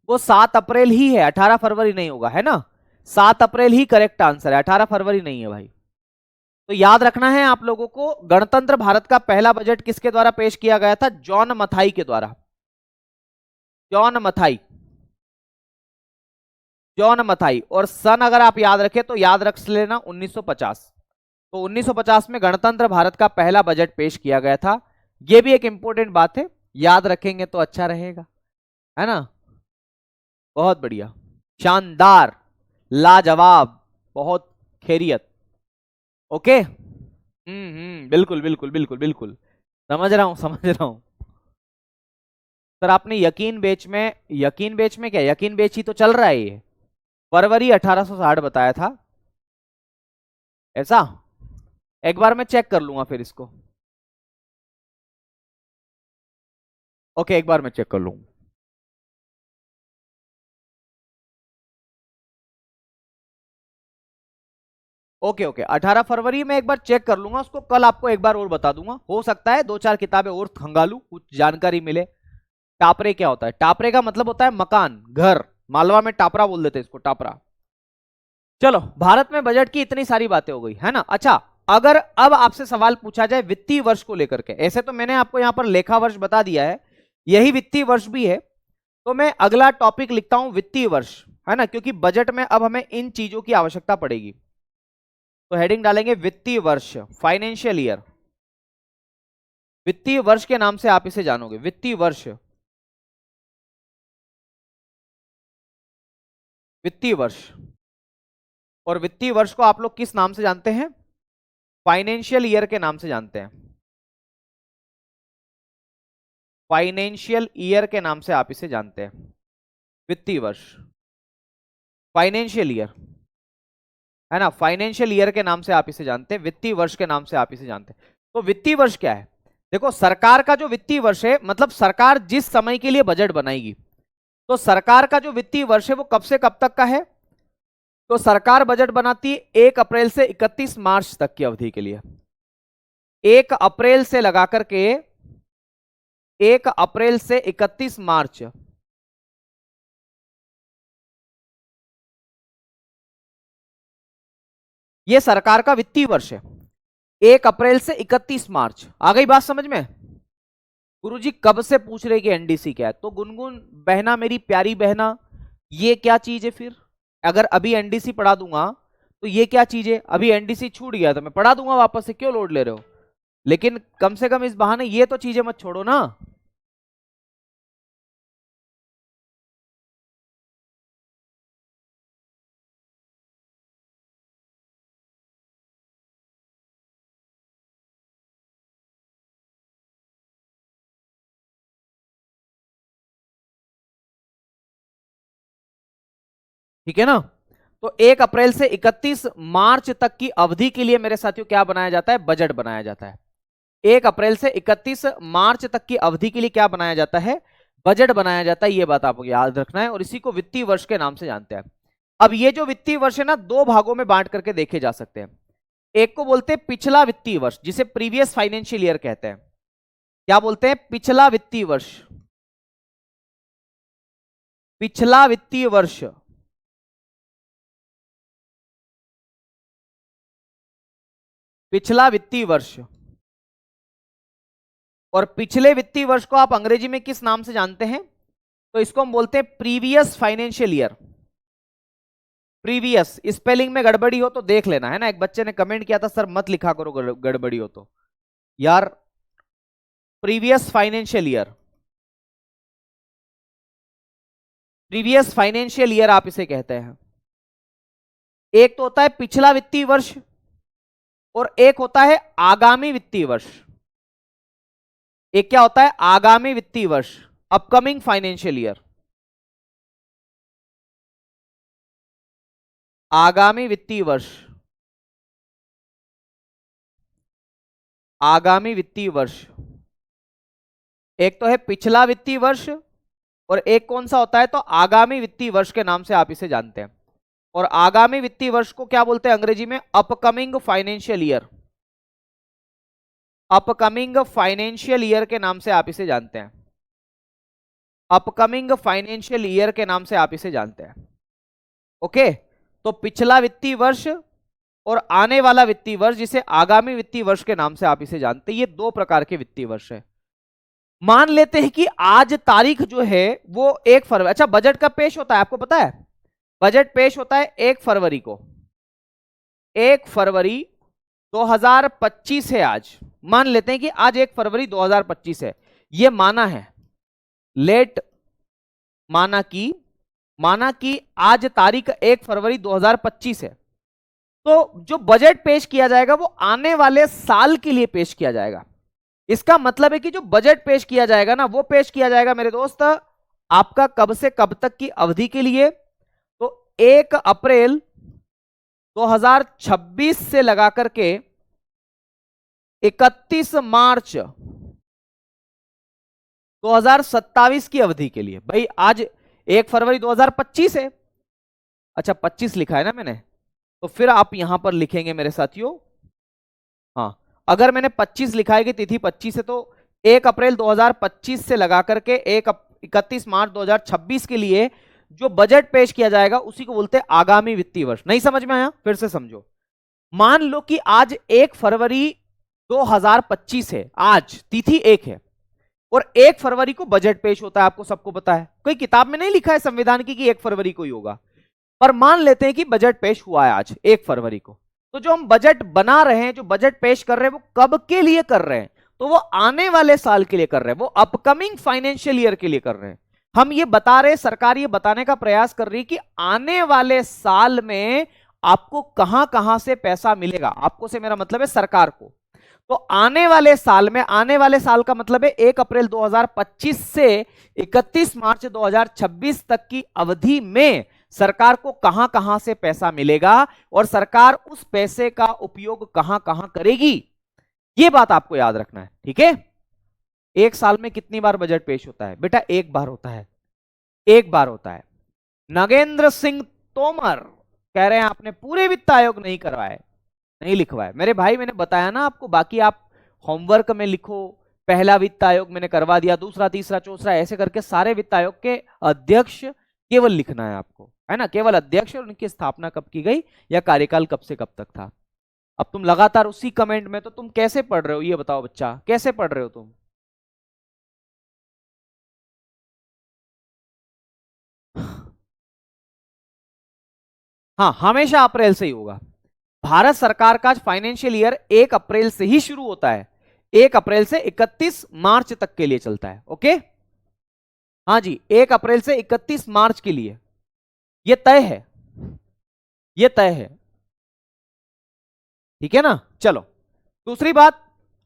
वो 7 अप्रैल ही है, 18 फरवरी नहीं होगा, है ना। 7 अप्रैल ही करेक्ट आंसर है, 18 फरवरी नहीं है भाई। तो याद रखना है आप लोगों को, गणतंत्र भारत का पहला बजट किसके द्वारा पेश किया गया था? जॉन मथाई के द्वारा। John Mathai, John Mathai. और सन अगर आप याद रखें तो याद रख लेना 1950। तो 1950 में गणतंत्र भारत का पहला बजट पेश किया गया था। यह भी एक इंपॉर्टेंट बात है, याद रखेंगे तो अच्छा रहेगा, है ना। बहुत बढ़िया, शानदार, लाजवाब, बहुत खैरियत। ओके। बिल्कुल बिल्कुल बिल्कुल बिल्कुल, समझ रहा हूं समझ रहा हूं। सर आपने यकीन बेच में क्या, यकीन बेच ही तो चल रहा है ये। फरवरी 1860 बताया था ऐसा। एक बार मैं चेक कर लूंगा फिर इसको। ओके, एक बार मैं चेक कर लूंगा। ओके ओके, 18 फरवरी में एक बार चेक कर लूंगा उसको, कल आपको एक बार और बता दूंगा। हो सकता है दो चार किताबें और खंगालू, कुछ जानकारी मिले। टापरे क्या होता है? टापरे का मतलब होता है मकान, घर। मालवा में टापरा बोल देते हैं इसको, टापरा। चलो, भारत में बजट की इतनी सारी बातें हो गई, है ना। अच्छा, अगर अब आपसे सवाल पूछा जाए वित्तीय वर्ष को लेकर के, ऐसे तो मैंने आपको यहां पर लेखा वर्ष बता दिया है, यही वित्तीय वर्ष भी है। तो मैं अगला टॉपिक लिखता हूं वित्तीय वर्ष, है ना, क्योंकि बजट में अब हमें इन चीजों की आवश्यकता पड़ेगी। तो हेडिंग डालेंगे वित्तीय वर्ष, फाइनेंशियल ईयर। वित्तीय वर्ष के नाम से आप इसे जानोगे, वित्तीय वर्ष। वित्तीय वर्ष। और वित्तीय वर्ष को आप लोग किस नाम से जानते हैं? फाइनेंशियल ईयर के नाम से जानते हैं। फाइनेंशियल ईयर के नाम से आप इसे जानते हैं, वित्तीय वर्ष, फाइनेंशियल ईयर, है ना। फाइनेंशियल ईयर के नाम से आप इसे जानते हैं, वित्तीय वर्ष के नाम से आप इसे जानते हैं। तो वित्तीय वर्ष क्या है? देखो, सरकार का जो वित्तीय वर्ष है, मतलब सरकार जिस समय के लिए बजट बनाएगी, तो सरकार का जो वित्तीय वर्ष है वो कब से कब तक का है? तो सरकार बजट बनाती है 1 अप्रैल से 31 मार्च तक की अवधि के लिए। 1 अप्रैल से लगा करके 1 अप्रैल से 31 मार्च, यह सरकार का वित्तीय वर्ष है। 1 अप्रैल से 31 मार्च, आ गई बात समझ में? गुरुजी कब से पूछ रहे कि एनडीसी क्या है? तो गुनगुन बहना, मेरी प्यारी बहना, ये क्या चीज है फिर? अगर अभी एनडीसी पढ़ा दूंगा तो ये क्या चीज है? अभी एनडीसी छूट गया तो मैं पढ़ा दूंगा वापस से, क्यों लोड ले रहे हो? लेकिन कम से कम इस बहाने ये तो चीजें मत छोड़ो ना। ठीक है ना। तो 1 अप्रैल से 31 मार्च तक की अवधि के लिए मेरे साथियों क्या बनाया जाता है, बजट बनाया जाता है। 1 अप्रैल से 31 मार्च तक की अवधि के लिए क्या बनाया जाता है, बजट बनाया जाता है। ये बात आपको याद रखना है और इसी को वित्तीय वर्ष के नाम से जानते हैं। अब ये जो वित्तीय वर्ष है ना, दो भागों में बांट करके देखे जा सकते हैं। एक को बोलते हैं पिछला वित्तीय वर्ष, जिसे प्रीवियस फाइनेंशियल ईयर कहते हैं। क्या बोलते हैं, पिछला वित्तीय वर्ष, पिछला वित्तीय वर्ष। पिछला वित्तीय वर्ष। और पिछले वित्तीय वर्ष को आप अंग्रेजी में किस नाम से जानते हैं, तो इसको हम बोलते हैं previous financial year. Previous spelling में गड़बड़ी हो तो देख लेना है ना। एक बच्चे ने कमेंट किया था सर मत लिखा करो गड़बड़ी हो तो, यार previous financial year, previous financial year आप इसे कहते हैं। एक तो होता है पिछला वित्तीय वर्ष और एक होता है आगामी वित्तीय वर्ष। एक क्या होता है, आगामी वित्तीय वर्ष, अपकमिंग फाइनेंशियल ईयर। आगामी वित्तीय वर्ष, आगामी वित्तीय वर्ष। एक तो है पिछला वित्तीय वर्ष और एक कौन सा होता है, तो आगामी वित्तीय वर्ष के नाम से आप इसे जानते हैं। और आगामी वित्तीय वर्ष को क्या बोलते हैं अंग्रेजी में, upcoming financial year. Upcoming financial year के नाम से आप इसे जानते हैं। अपकमिंग फाइनेंशियल ईयर के नाम से आप इसे जानते हैं। ओके, तो पिछला वित्तीय वर्ष और आने वाला वित्तीय वर्ष, जिसे आगामी वित्तीय वर्ष के नाम से आप इसे जानते हैं, ये दो प्रकार के वित्तीय वर्ष है। मान लेते हैं कि आज तारीख जो है वो 1 फरवरी, अच्छा बजट कब पेश होता है आपको पता है, बजट पेश होता है 1 फरवरी को। 1 फरवरी 2025 है आज। मान लेते हैं कि आज 1 फरवरी 2025 है, ये माना है, लेट माना कि आज तारीख 1 फरवरी 2025 है। तो जो बजट पेश किया जाएगा वो आने वाले साल के लिए पेश किया जाएगा। इसका मतलब है कि जो बजट पेश किया जाएगा ना, वो पेश किया जाएगा मेरे दोस्त आपका कब से कब तक की अवधि के लिए, तो 1 अप्रैल 2026 से लगा करके 31 मार्च 2027 की अवधि के लिए। भाई आज 1 फरवरी 2025 है, अच्छा 25 लिखा है ना मैंने, तो फिर आप यहां पर लिखेंगे मेरे साथियों, हाँ अगर मैंने 25 लिखा है कि तिथि 25 है, तो 1 अप्रैल 2025 से लगा करके 31 मार्च 2026 के लिए जो बजट पेश किया जाएगा उसी को बोलते हैं आगामी वित्तीय वर्ष। नहीं समझ में आया, फिर से समझो। मान लो कि आज 1 फरवरी 2025 है, आज तिथि 1 है और 1 फरवरी को बजट पेश होता है, आपको सबको पता है, कोई किताब में नहीं लिखा है संविधान की कि 1 फरवरी को ही होगा, पर मान लेते हैं कि बजट पेश हुआ है आज 1 फरवरी को। तो जो हम बजट बना रहे हैं, जो बजट पेश कर रहे हैं, वो कब के लिए कर रहे हैं, तो वो आने वाले साल के लिए कर रहे हैं, वो अपकमिंग फाइनेंशियल ईयर के लिए कर रहे हैं। हम ये बता रहे, सरकार ये बताने का प्रयास कर रही है कि आने वाले साल में आपको कहां कहां से पैसा मिलेगा। आपको से मेरा मतलब है सरकार को। तो आने वाले साल में, आने वाले साल का मतलब है 1 अप्रैल 2025 से 31 मार्च 2026 तक की अवधि में सरकार को कहां कहां से पैसा मिलेगा और सरकार उस पैसे का उपयोग कहां कहां करेगी, यह बात आपको याद रखना है। ठीक है, एक साल में कितनी बार बजट पेश होता है बेटा, एक बार होता है, एक बार होता है। नगेंद्र सिंह तोमर कह रहे हैं आपने पूरे वित्त आयोग नहीं करवाए, नहीं लिखवाए। मेरे भाई मैंने बताया ना आपको, बाकी आप होमवर्क में लिखो, पहला वित्त आयोग मैंने करवा दिया, दूसरा तीसरा चौथा ऐसे करके सारे वित्त आयोग के अध्यक्ष केवल लिखना है आपको, है ना, केवल अध्यक्ष और उनकी स्थापना कब की गई या कार्यकाल कब से कब तक था। अब तुम लगातार उसी कमेंट में, तो तुम कैसे पढ़ रहे हो ये बताओ बच्चा, कैसे पढ़ रहे हो तुम? हाँ हमेशा अप्रैल से ही होगा। भारत सरकार का फाइनेंशियल ईयर 1 अप्रैल से ही शुरू होता है, 1 अप्रैल से 31 मार्च तक के लिए चलता है। ओके, हाँ जी, 1 अप्रैल से 31 मार्च के लिए, ये तय है, ये तय है। ठीक है ना। चलो दूसरी बात,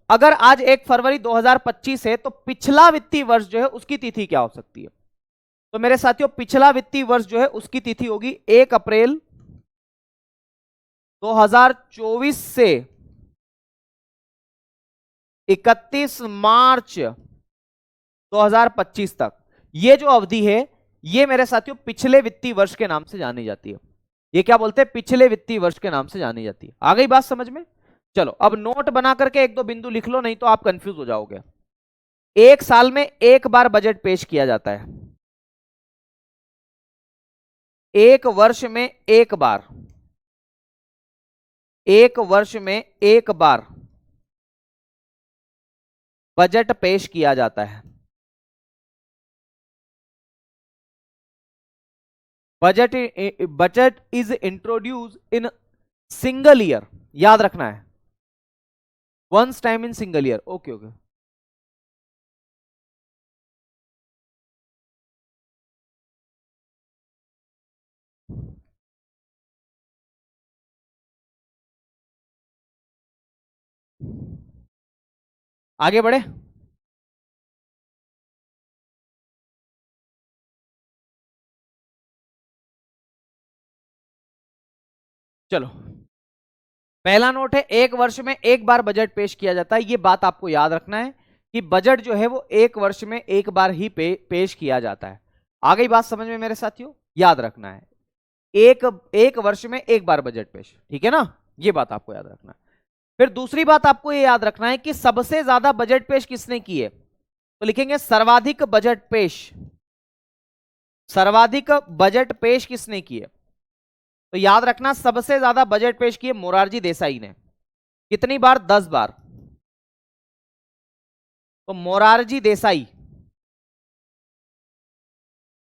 अगर आज 1 फरवरी 2025 है तो पिछला वित्तीय वर्ष जो है उसकी तिथि क्या हो सकती है? तो मेरे साथियों पिछला वित्तीय वर्ष जो है उसकी तिथि होगी 1 अप्रैल 2024 से 31 मार्च 2025 तक। ये जो अवधि है ये मेरे साथियों पिछले वित्तीय वर्ष के नाम से जानी जाती है। ये क्या बोलते हैं? पिछले वित्तीय वर्ष के नाम से जानी जाती है। आ गई बात समझ में? चलो अब नोट बना करके एक दो बिंदु लिख लो, नहीं तो आप कंफ्यूज हो जाओगे। एक साल में एक बार बजट पेश किया जाता है, एक वर्ष में एक बार, एक वर्ष में एक बार बजट पेश किया जाता है। Budget is introduce in single year, याद रखना है, once time in single year. Okay okay, आगे बढ़े। चलो पहला नोट है, एक वर्ष में एक बार बजट पेश किया जाता है। ये बात आपको याद रखना है कि बजट जो है वो एक वर्ष में एक बार ही पेश किया जाता है। आ गई बात समझ में मेरे साथियों? याद रखना है, एक वर्ष में एक बार बजट पेश, ठीक है ना? ये बात आपको याद रखना है। फिर दूसरी बात आपको ये याद रखना है कि सबसे ज्यादा बजट पेश किसने की है? तो लिखेंगे सर्वाधिक बजट पेश। सर्वाधिक बजट पेश किसने की है? तो याद रखना सबसे ज्यादा बजट पेश किए मोरारजी देसाई ने। कितनी बार? 10 बार। तो मोरारजी देसाई,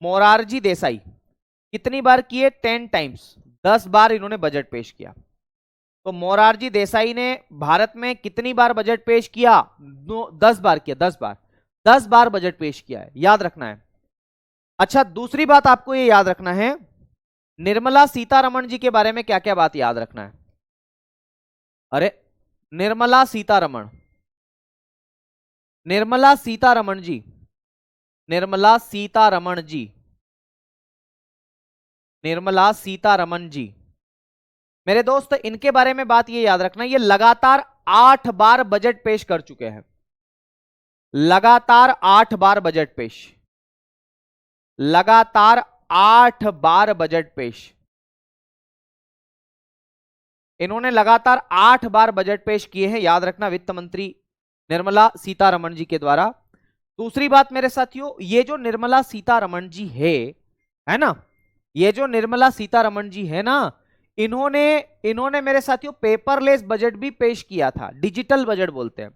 मोरारजी देसाई कितनी बार किए? 10 टाइम्स, 10 बार इन्होंने बजट पेश किया। तो मोरारजी देसाई ने भारत में कितनी बार बजट पेश किया? 10 बार किया, 10 बार, 10 बार बजट पेश किया है, याद रखना है। अच्छा दूसरी बात आपको ये याद रखना है, निर्मला सीतारमण जी के बारे में क्या क्या बात याद रखना है? अरे निर्मला सीतारमण, निर्मला सीतारमण जी, निर्मला सीतारमण जी, निर्मला सीतारमण जी, मेरे दोस्त इनके बारे में बात ये याद रखना, ये लगातार 8 बार बजट पेश कर चुके हैं। लगातार 8 बार बजट पेश, लगातार 8 बार बजट पेश, इन्होंने लगातार 8 बार बजट पेश किए हैं, याद रखना, वित्त मंत्री निर्मला सीतारमण जी के द्वारा। दूसरी बात मेरे साथियों, ये जो निर्मला सीतारमण जी है ना, ये जो निर्मला सीतारमण जी है ना, इन्होंने मेरे साथियों पेपरलेस बजट भी पेश किया था, डिजिटल बजट बोलते हैं।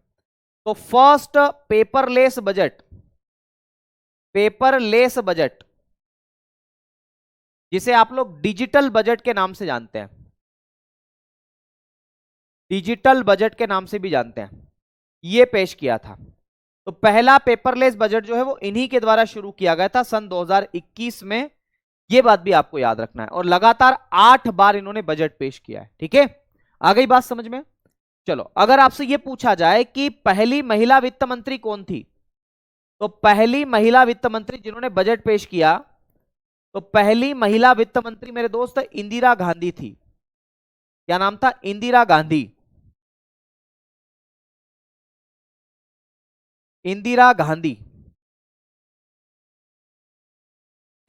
तो first paperless budget, paperless budget जिसे आप लोग डिजिटल बजट के नाम से जानते हैं, डिजिटल बजट के नाम से भी जानते हैं, ये पेश किया था। तो पहला पेपरलेस बजट जो है वो इन्हीं के द्वारा शुरू किया गया था सन 2021 में, ये बात भी आपको याद रखना है। और लगातार 8 बार इन्होंने बजट पेश किया है, ठीक है? आ गई बात समझ में? चलो अगर आपसे ये पूछा जाए कि पहली महिला वित्त मंत्री कौन थी, तो पहली महिला वित्त मंत्री जिन्होंने बजट पेश किया, तो पहली महिला वित्त मंत्री मेरे दोस्त इंदिरा गांधी थी। क्या नाम था? इंदिरा गांधी, इंदिरा गांधी,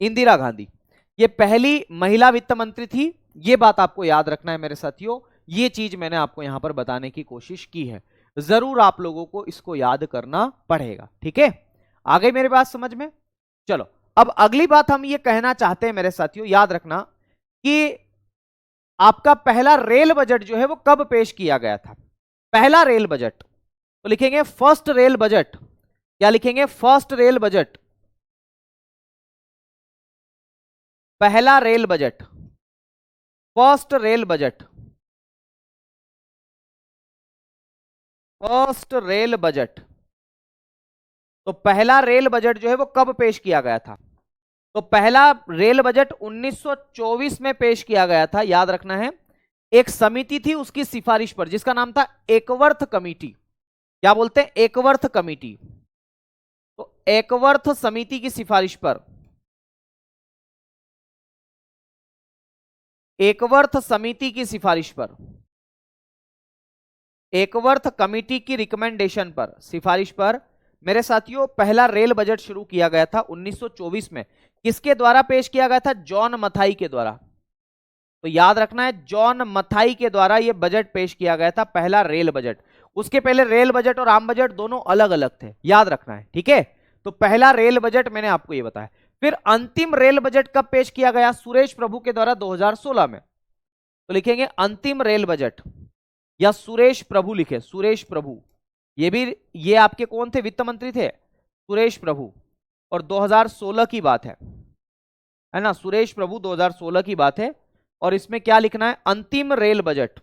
इंदिरा गांधी ये पहली महिला वित्त मंत्री थी। ये बात आपको याद रखना है मेरे साथियों, ये चीज मैंने आपको यहां पर बताने की कोशिश की है, जरूर आप लोगों को इसको याद करना पड़ेगा, ठीक है? आ गई मेरी बात समझ में? चलो अब अगली बात हम ये कहना चाहते हैं मेरे साथियों, याद रखना कि आपका पहला रेल बजट जो है वो कब पेश किया गया था? पहला रेल बजट, तो लिखेंगे फर्स्ट रेल बजट। क्या लिखेंगे? फर्स्ट रेल बजट, पहला rail budget, first rail budget, first rail budget. तो पहला रेल बजट जो है वो कब पेश किया गया था? तो पहला रेल बजट 1924 में पेश किया गया था, याद रखना है। एक समिति थी उसकी सिफारिश पर, जिसका नाम था एकवर्थ कमेटी। क्या बोलते हैं? एकवर्थ कमेटी। तो एकवर्थ समिति की सिफारिश पर एकवर्थ समिति की सिफारिश पर, एकवर्थ कमेटी की रिकमेंडेशन पर, सिफारिश पर मेरे साथियों पहला रेल बजट शुरू किया गया था 1924 में। किसके द्वारा पेश किया गया था? जॉन मथाई के द्वारा। तो याद रखना है, जॉन मथाई के द्वारा यह बजट पेश किया गया था, पहला रेल बजट। उसके पहले रेल बजट और आम बजट दोनों अलग अलग थे, याद रखना है, ठीक है। तो पहला रेल बजट मैंने आपको यह बताया। फिर अंतिम रेल बजट कब पेश किया गया? सुरेश प्रभु के द्वारा 2016 में। तो लिखेंगे अंतिम रेल बजट, या सुरेश प्रभु लिखे, सुरेश प्रभु। ये आपके कौन थे? वित्त मंत्री थे, सुरेश प्रभु। और 2016 की बात है ना, सुरेश प्रभु 2016 की बात है। और इसमें क्या लिखना है? अंतिम रेल बजट,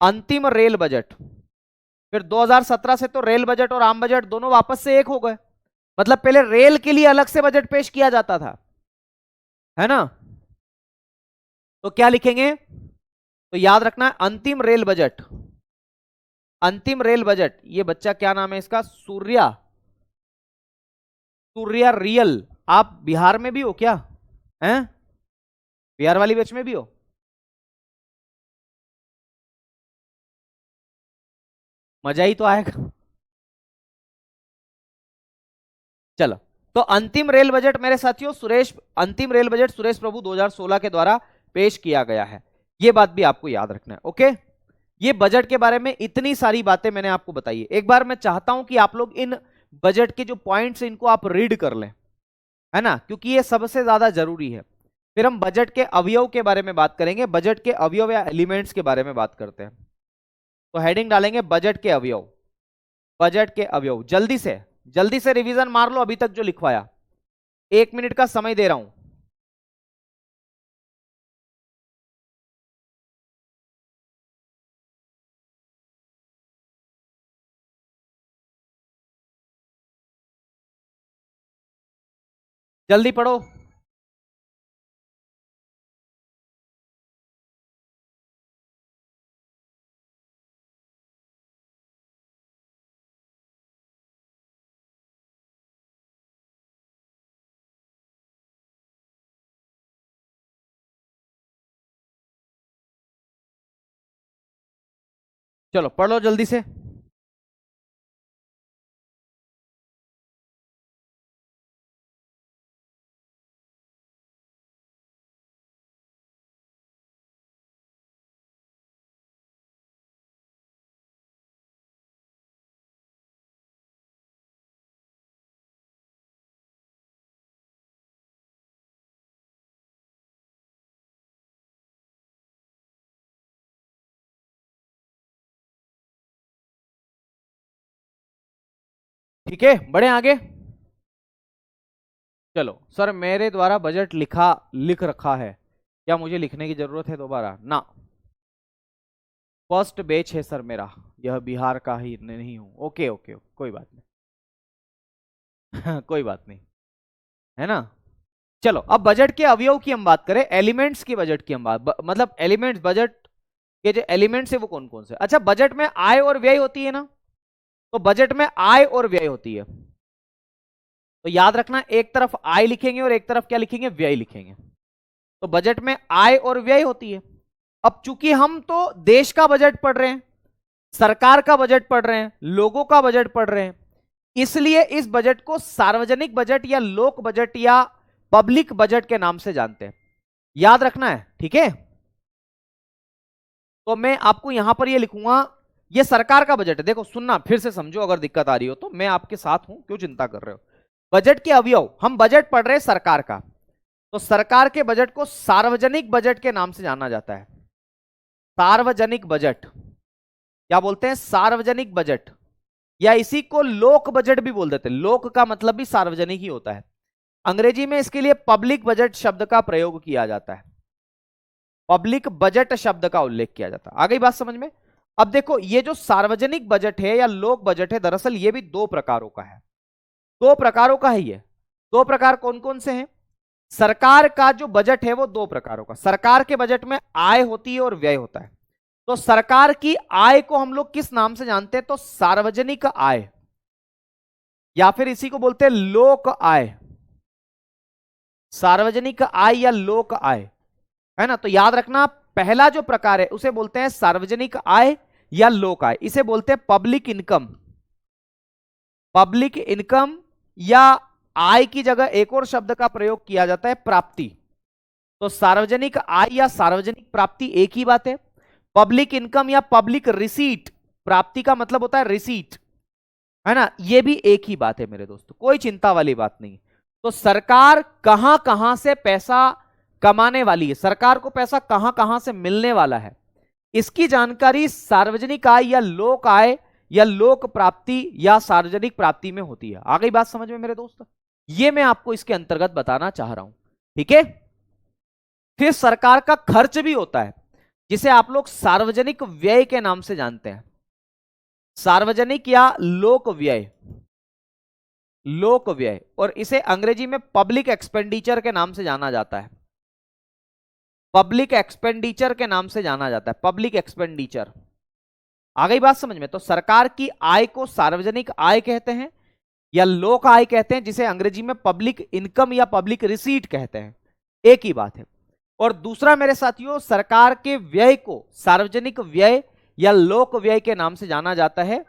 अंतिम रेल बजट। फिर 2017 से तो रेल बजट और आम बजट दोनों वापस से एक हो गए। मतलब पहले रेल के लिए अलग से बजट पेश किया जाता था, है ना। तो क्या लिखेंगे? तो याद रखना है अंतिम रेल बजट, अंतिम रेल बजट। ये बच्चा क्या नाम है इसका? सूर्या, सूर्या रियल। आप बिहार में भी हो क्या? हैं? बिहार वाली बैच में भी हो? मजा ही तो आएगा। चलो, तो अंतिम रेल बजट मेरे साथियों अंतिम रेल बजट सुरेश प्रभु 2016 के द्वारा पेश किया गया है। यह बात भी आपको याद रखना है, ओके। ये बजट के बारे में इतनी सारी बातें मैंने आपको बताई है। एक बार मैं चाहता हूं कि आप लोग इन बजट के जो पॉइंट्स इनको आप रीड कर लें, है ना, क्योंकि ये सबसे ज्यादा जरूरी है। फिर हम बजट के अवयव के बारे में बात करेंगे, बजट के अवयव या एलिमेंट्स के बारे में बात करते हैं। तो हेडिंग डालेंगे बजट के अवयव, बजट के अवयव। जल्दी से रिवीजन मार लो अभी तक जो लिखवाया। 1 मिनट का समय दे रहा हूं। जल्दी पढ़ो। चलो पढ़ लो जल्दी से। ठीक है, बढ़े आगे। चलो सर, मेरे द्वारा बजट लिख रखा है, क्या मुझे लिखने की जरूरत है दोबारा? ना, फर्स्ट बैच है सर मेरा, यह बिहार का ही नहीं हूं। ओके ओके, कोई बात नहीं। कोई बात नहीं, है ना। चलो, अब बजट के अवयव की हम बात करें, एलिमेंट्स की बजट की हम मतलब एलिमेंट्स, बजट के जो एलिमेंट्स है वो कौन कौन से? अच्छा, बजट में आय और व्यय होती है ना, तो बजट में आय और व्यय होती है। तो याद रखना, एक तरफ आय लिखेंगे और एक तरफ क्या लिखेंगे? व्यय लिखेंगे। तो बजट में आय और व्यय होती है। अब चूंकि हम तो देश का बजट पढ़ रहे हैं, सरकार का बजट पढ़ रहे हैं, लोगों का बजट पढ़ रहे हैं, इसलिए इस बजट को सार्वजनिक बजट या लोक बजट या पब्लिक बजट के नाम से जानते हैं। याद रखना है, ठीक है। तो मैं आपको यहां पर ये लिखूंगा, ये सरकार का बजट है। देखो सुनना, फिर से समझो, अगर दिक्कत आ रही हो तो मैं आपके साथ हूं, क्यों चिंता कर रहे हो। बजट के अवयव, हम बजट पढ़ रहे हैं सरकार का, तो सरकार के बजट को सार्वजनिक बजट के नाम से जाना जाता है। सार्वजनिक बजट, क्या बोलते हैं? सार्वजनिक बजट, या इसी को लोक बजट भी बोल देते हैं। लोक का मतलब भी सार्वजनिक ही होता है। अंग्रेजी में इसके लिए पब्लिक बजट शब्द का प्रयोग किया जाता है, पब्लिक बजट शब्द का उल्लेख किया जाता है। आ गई बात समझ में? अब देखो, ये जो सार्वजनिक बजट है या लोक बजट है, दरअसल ये भी दो प्रकारों का है। दो प्रकारों का है ये। दो प्रकार कौन कौन से हैं? सरकार का जो बजट है वो दो प्रकारों का। सरकार के बजट में आय होती है और व्यय होता है। तो सरकार की आय को हम लोग किस नाम से जानते हैं? तो सार्वजनिक आय, या फिर इसी को बोलते हैं लोक आय। सार्वजनिक आय या लोक आय, है ना। तो याद रखना, पहला जो प्रकार है उसे बोलते हैं सार्वजनिक आय या लोक आय, इसे बोलते हैं पब्लिक इनकम। पब्लिक इनकम या आय की जगह एक और शब्द का प्रयोग किया जाता है, प्राप्ति। तो सार्वजनिक आय या सार्वजनिक प्राप्ति एक ही बात है। पब्लिक इनकम या पब्लिक रिसीट, प्राप्ति का मतलब होता है रिसीट, है ना, ये भी एक ही बात है मेरे दोस्तों, कोई चिंता वाली बात नहीं। तो सरकार कहां कहां से पैसा कमाने वाली है, सरकार को पैसा कहां कहां से मिलने वाला है, इसकी जानकारी सार्वजनिक आय या लोक आय या लोक प्राप्ति या सार्वजनिक प्राप्ति में होती है। आ गई बात समझ में मेरे दोस्त? ये मैं आपको इसके अंतर्गत बताना चाह रहा हूं, ठीक है। फिर सरकार का खर्च भी होता है, जिसे आप लोग सार्वजनिक व्यय के नाम से जानते हैं। सार्वजनिक या लोक व्यय, लोक व्यय, और इसे अंग्रेजी में पब्लिक एक्सपेंडिचर के नाम से जाना जाता है। पब्लिक एक्सपेंडिचर के नाम से जाना जाता है, पब्लिक एक्सपेंडिचर। आ गई बात समझ में? तो सरकार की आय को सार्वजनिक आय कहते हैं या लोक आय कहते हैं, जिसे अंग्रेजी में पब्लिक इनकम या पब्लिक रिसीट कहते हैं, एक ही बात है। और दूसरा मेरे साथियों, सरकार के व्यय को सार्वजनिक व्यय या लोक व्यय के नाम से जाना जाता है।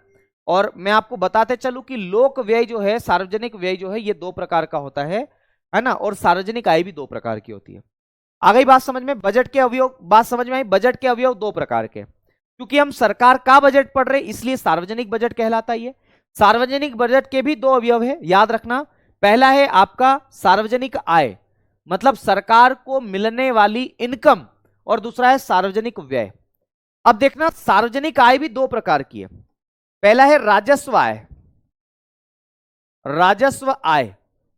और मैं आपको बताते चलूं कि लोक व्यय जो है, सार्वजनिक व्यय जो है, ये दो प्रकार का होता है ना, और सार्वजनिक आय भी दो प्रकार की होती है। आ गई बात समझ में? बजट के अवयव, बात समझ में आई? बजट के अवयव दो प्रकार के, क्योंकि हम सरकार का बजट पढ़ रहे इसलिए सार्वजनिक बजट कहलाता है। सार्वजनिक बजट के भी दो अवयव है, याद रखना। पहला है आपका सार्वजनिक आय, मतलब सरकार को मिलने वाली इनकम, और दूसरा है सार्वजनिक व्यय। अब देखना, सार्वजनिक आय भी दो प्रकार की है। पहला है राजस्व आय, राजस्व आय,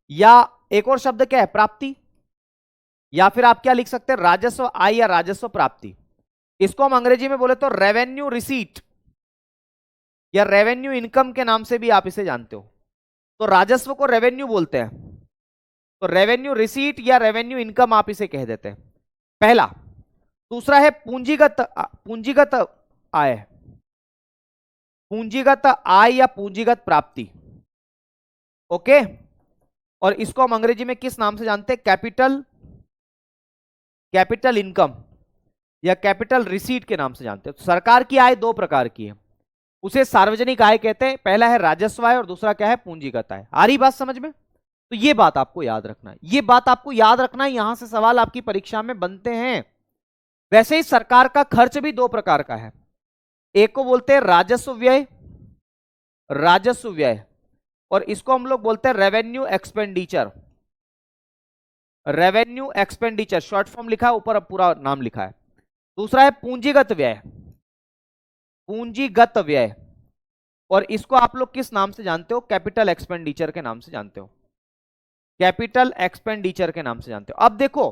या एक और शब्द क्या है, प्राप्ति, या फिर आप क्या लिख सकते हैं, राजस्व आय या राजस्व प्राप्ति। इसको हम अंग्रेजी में बोले तो रेवेन्यू रिसीट या रेवेन्यू इनकम के नाम से भी आप इसे जानते हो। तो राजस्व को रेवेन्यू बोलते हैं, तो रेवेन्यू रिसीट या रेवेन्यू इनकम आप इसे कह देते हैं, पहला। दूसरा है पूंजीगत आय, पूंजीगत आय या पूंजीगत प्राप्ति, ओके। और इसको हम अंग्रेजी में किस नाम से जानते हैं, कैपिटल इनकम या कैपिटल रिसीट के नाम से जानते हैं। तो सरकार की आय दो प्रकार की है, उसे सार्वजनिक आय कहते हैं। पहला है राजस्व आय और दूसरा क्या है, पूंजीगत आय। आ रही बात समझ में? तो ये बात आपको याद रखना है, ये बात आपको याद रखना है, यहां से सवाल आपकी परीक्षा में बनते हैं। वैसे ही सरकार का खर्च भी दो प्रकार का है, एक को बोलते हैं राजस्व व्यय, राजस्व व्यय, और इसको हम लोग बोलते हैं revenue expenditure, revenue expenditure, short form लिखा है, ऊपर पूरा नाम लिखा है। दूसरा है पूंजीगत व्यय, पूंजीगत व्यय, और इसको आप लोग किस नाम से जानते हो, कैपिटल एक्सपेंडिचर के नाम से जानते हो, कैपिटल एक्सपेंडिचर के नाम से जानते हो। अब देखो,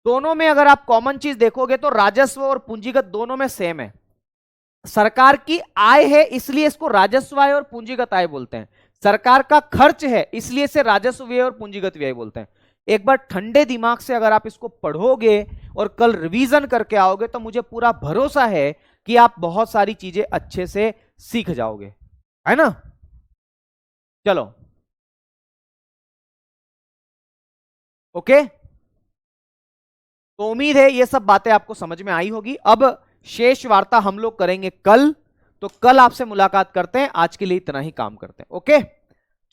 दोनों में अगर आप कॉमन चीज देखोगे तो राजस्व और पूंजीगत दोनों में सेम है। सरकार की आय है इसलिए इसको राजस्व आय और पूंजीगत आय बोलते हैं, सरकार का खर्च है इसलिए इसे राजस्व व्यय और पूंजीगत व्यय बोलते हैं। एक बार ठंडे दिमाग से अगर आप इसको पढ़ोगे और कल रिवीजन करके आओगे तो मुझे पूरा भरोसा है कि आप बहुत सारी चीजें अच्छे से सीख जाओगे, है ना। चलो, ओके। तो उम्मीद है ये सब बातें आपको समझ में आई होगी। अब शेष वार्ता हम लोग करेंगे कल, तो कल आपसे मुलाकात करते हैं। आज के लिए इतना ही काम करते हैं, ओके।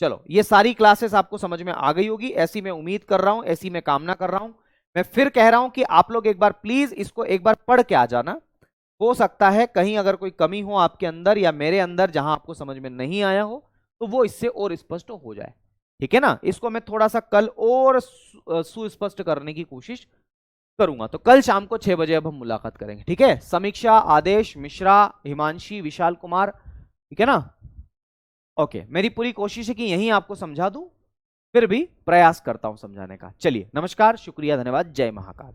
चलो, ये सारी क्लासेस आपको समझ में आ गई होगी, ऐसी मैं उम्मीद कर रहा हूं, ऐसी मैं कामना कर रहा हूं। मैं फिर कह रहा हूं कि आप लोग एक बार प्लीज इसको एक बार पढ़ के आ जाना। हो सकता है कहीं अगर कोई कमी हो आपके अंदर या मेरे अंदर जहां आपको समझ में नहीं आया हो, तो वो इससे और स्पष्ट हो जाए, ठीक है ना। इसको मैं थोड़ा सा कल और सुस्पष्ट करने की कोशिश करूंगा। तो कल शाम को 6 बजे अब हम मुलाकात करेंगे, ठीक है। समीक्षा, आदेश, मिश्रा, हिमांशी, विशाल कुमार, ठीक है ना। ओके, मेरी पूरी कोशिश है कि यहीं आपको समझा दूं, फिर भी प्रयास करता हूं समझाने का। चलिए, नमस्कार, शुक्रिया, धन्यवाद, जय महाकाल।